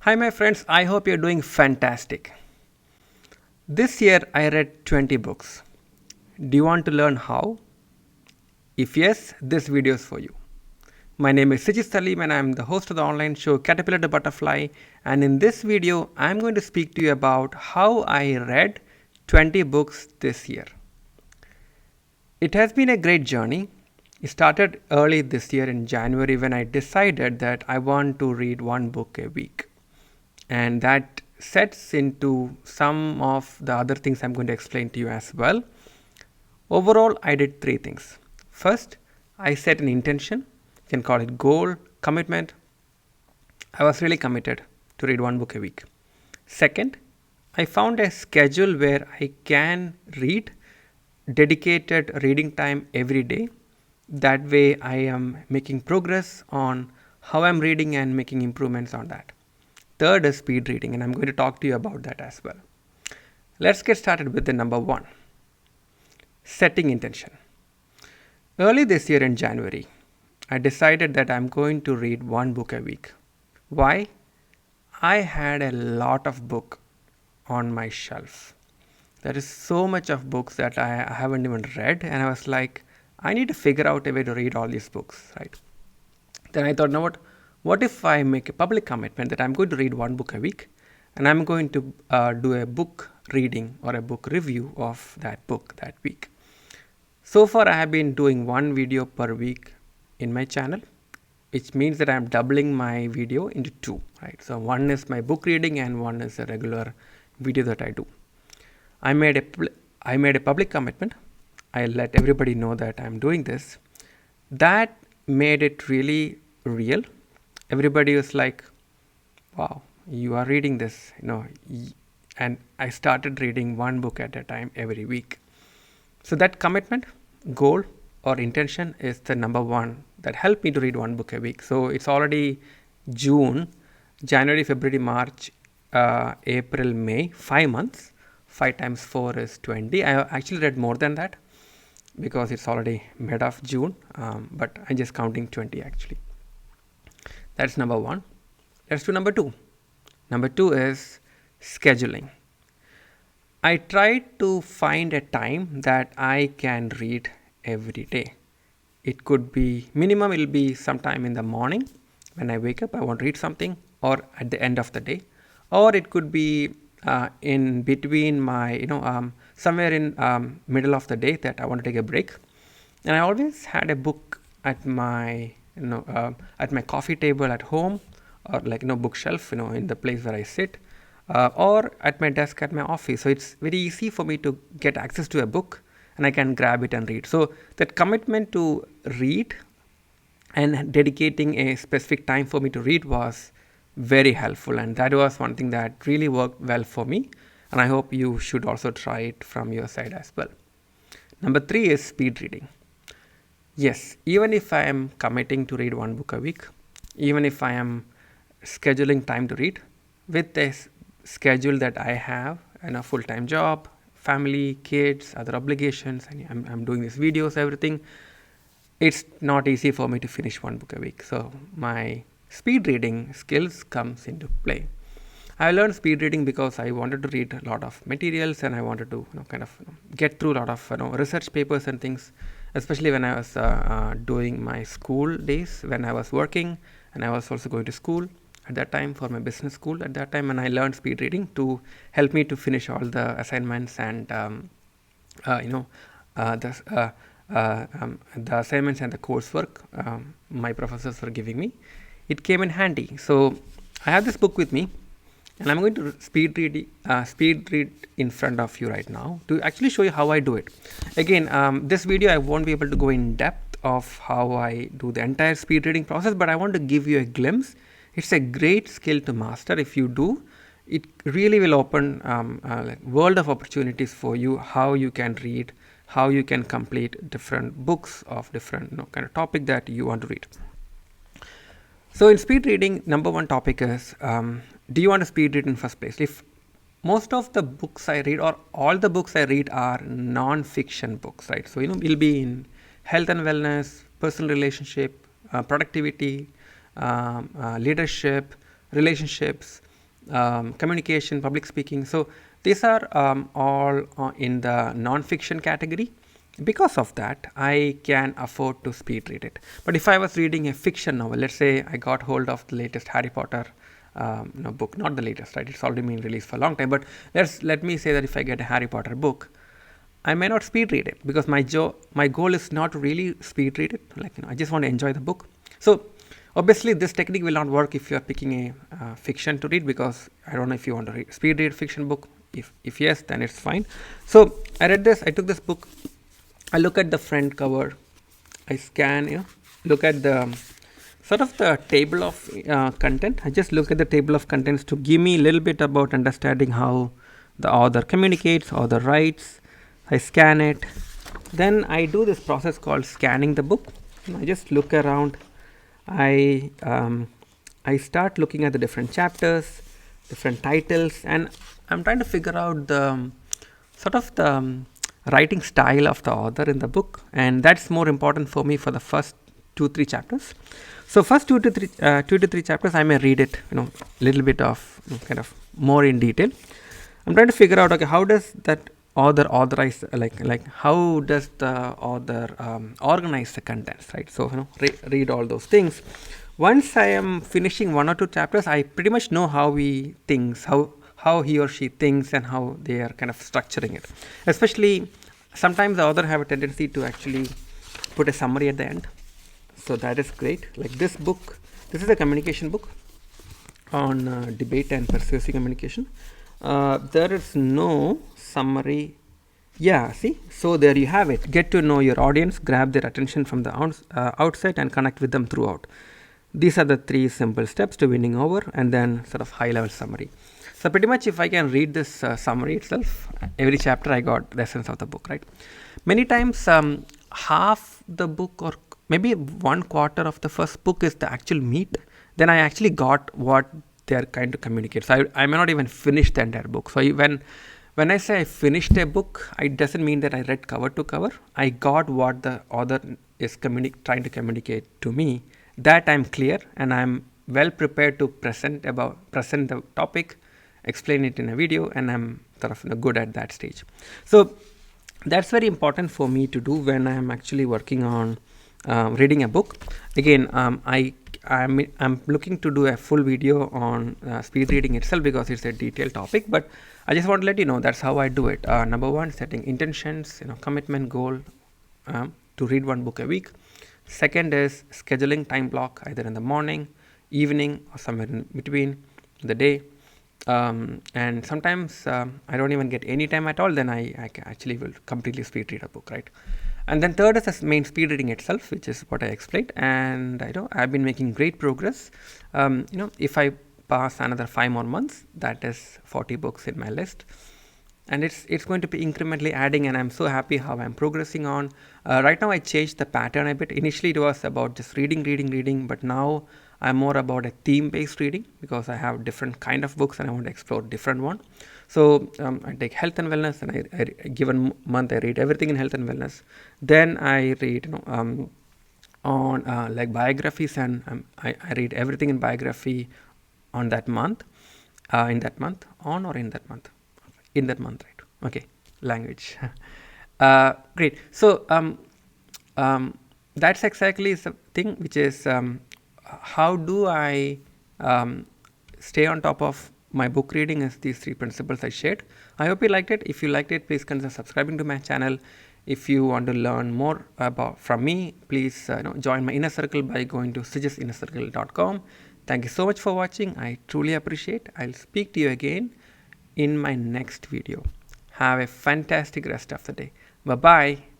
Hi, my friends. I hope you're doing fantastic. This year I read 20 books. Do you want to learn how? If yes, this video is for you. My name is Sijit Salim and I'm the host of the online show Caterpillar to Butterfly. And in this video, I'm going to speak to you about how I read 20 books this year. It has been a great journey. It started early this year in January when I decided that I want to read one book a week. And that sets into some of the other things I'm going to explain to you as well. Overall, I did three things. First, I set an intention. You can call it goal, commitment. I was really committed to read one book a week. Second, I found a schedule where I can read dedicated reading time every day. That way, I am making progress on how I'm reading and making improvements on that. Third is speed reading, and I'm going to talk to you about that as well. Let's get started with the number one, setting intention. Early this year in January, I decided that I'm going to read one book a week. Why? I had a lot of book on my shelf. There is so much of books that I haven't even read, and I was like, I need to figure out a way to read all these books, right? Then I thought, what if I make a public commitment that I'm going to read one book a week, and I'm going to do a book reading or a book review of that book that week. So far, I have been doing one video per week in my channel, which means that I'm doubling my video into two, right? So one is my book reading and one is a regular video that I do. I made a public commitment. I let everybody know that I'm doing this. That made it really real. Everybody was like, wow, you are reading this, and I started reading one book at a time every week. So that commitment, goal or intention is the number one that helped me to read one book a week. So it's already June, January, February, March, April, May, 5 months. 5 times 4 is 20. I actually read more than that because it's already mid of June, but I'm just counting 20 actually. That's number one. Let's do number two. Number two is scheduling. I tried to find a time that I can read every day. It could be minimum, it'll be sometime in the morning when I wake up, I want to read something, or at the end of the day, or it could be in between my, somewhere in middle of the day that I want to take a break. And I always had a book at my, at my coffee table at home, or bookshelf, in the place where I sit, or at my desk at my office. So it's very easy for me to get access to a book and I can grab it and read. So that commitment to read and dedicating a specific time for me to read was very helpful, and that was one thing that really worked well for me, and I hope you should also try it from your side as well. Number three is speed reading. Yes, even if I am committing to read one book a week, even if I am scheduling time to read with a schedule that I have and a full-time job, family, kids, other obligations, and I'm doing these videos, everything, it's not easy for me to finish one book a week. So my speed reading skills comes into play. I learned speed reading because I wanted to read a lot of materials and I wanted to get through a lot of research papers and things, especially when I was doing my school days, when I was working, and I was also going to school at that time for my business school at that time, and I learned speed reading to help me to finish all the assignments and the assignments and the coursework my professors were giving me. It came in handy. So I have this book with me, and I'm going to speed read in front of you right now to actually show you how I do it. Again, this video I won't be able to go in depth of how I do the entire speed reading process, but I want to give you a glimpse. It's a great skill to master. If you do, it really will open world of opportunities for you, how you can read, how you can complete different books of different kind of topic that you want to read. So in speed reading, number one topic is, do you want to speed read in first place? If most of the books I read or all the books I read are non-fiction books, right? So, we'll be in health and wellness, personal relationship, productivity, leadership, relationships, communication, public speaking. So these are all in the non-fiction category. Because of that, I can afford to speed read it. But if I was reading a fiction novel, let's say I got hold of the latest Harry Potter book, not the latest, right? It's already been released for a long time. But let me say that if I get a Harry Potter book, I may not speed read it because my goal is not to really speed read it. Like, I just want to enjoy the book. So obviously, this technique will not work if you are picking a fiction to read, because I don't know if you want to speed read fiction book. If yes, then it's fine. So I read this. I took this book. I look at the front cover. I scan. Look at the sort of the table of content. I just look at the table of contents to give me a little bit about understanding how the author communicates, author writes. I scan it. Then I do this process called scanning the book. I just look around. I start looking at the different chapters, different titles, and I'm trying to figure out the sort of the writing style of the author in the book, and that's more important for me for the first 2-3 chapters. So first 2 to 3 chapters, I may read it, a little bit of kind of more in detail. I'm trying to figure out, okay, how does that author authorize, like how does the author organize the contents, right? So read all those things. Once I am finishing 1 or 2 chapters, I pretty much know how he thinks, how he or she thinks, and how they are kind of structuring it. Especially sometimes the author have a tendency to actually put a summary at the end. So that is great. Like this book, this is a communication book on debate and persuasive communication. There is no summary. Yeah, see, so there you have it. Get to know your audience, grab their attention from the outset, and connect with them throughout. These are the 3 simple steps to winning over, and then sort of high level summary. So pretty much if I can read this summary itself, every chapter I got the essence of the book, right? Many times half the book or maybe 1/4 of the first book is the actual meat. Then I actually got what they are trying to communicate. So I may not even finish the entire book. So when I say I finished a book, it doesn't mean that I read cover to cover. I got what the author is trying to communicate to me. That I'm clear and I'm well prepared to present the topic, explain it in a video, and I'm sort of good at that stage. So that's very important for me to do when I'm actually working on reading a book. Again, I'm looking to do a full video on speed reading itself because it's a detailed topic, but I just want to let you know that's how I do it. Number 1, setting intentions, commitment goal to read 1 book a week. Second is scheduling time block either in the morning, evening, or somewhere in between the day. And sometimes I don't even get any time at all, then I actually will completely speed read a book, right? And then third is the main speed reading itself, which is what I explained, and I've been making great progress. If I pass another 5 more months, that is 40 books in my list, and it's going to be incrementally adding, and I'm so happy how I'm progressing on. Right now I changed the pattern a bit. Initially it was about just reading, but now I'm more about a theme-based reading because I have different kind of books and I want to explore different one. So I take health and wellness, and I given month I read everything in health and wellness. Then I read on like biographies, and I read everything in biography on that month, in that month, right? Okay, language. Great. So that's exactly the thing, which is how do I stay on top of my book reading is these 3 principles I shared. I hope you liked it. If you liked it, please consider subscribing to my channel. If you want to learn more from me, please join my inner circle by going to sujasinnercircle.com. Thank you so much for watching. I truly appreciate. I'll speak to you again in my next video. Have a fantastic rest of the day. Bye-bye.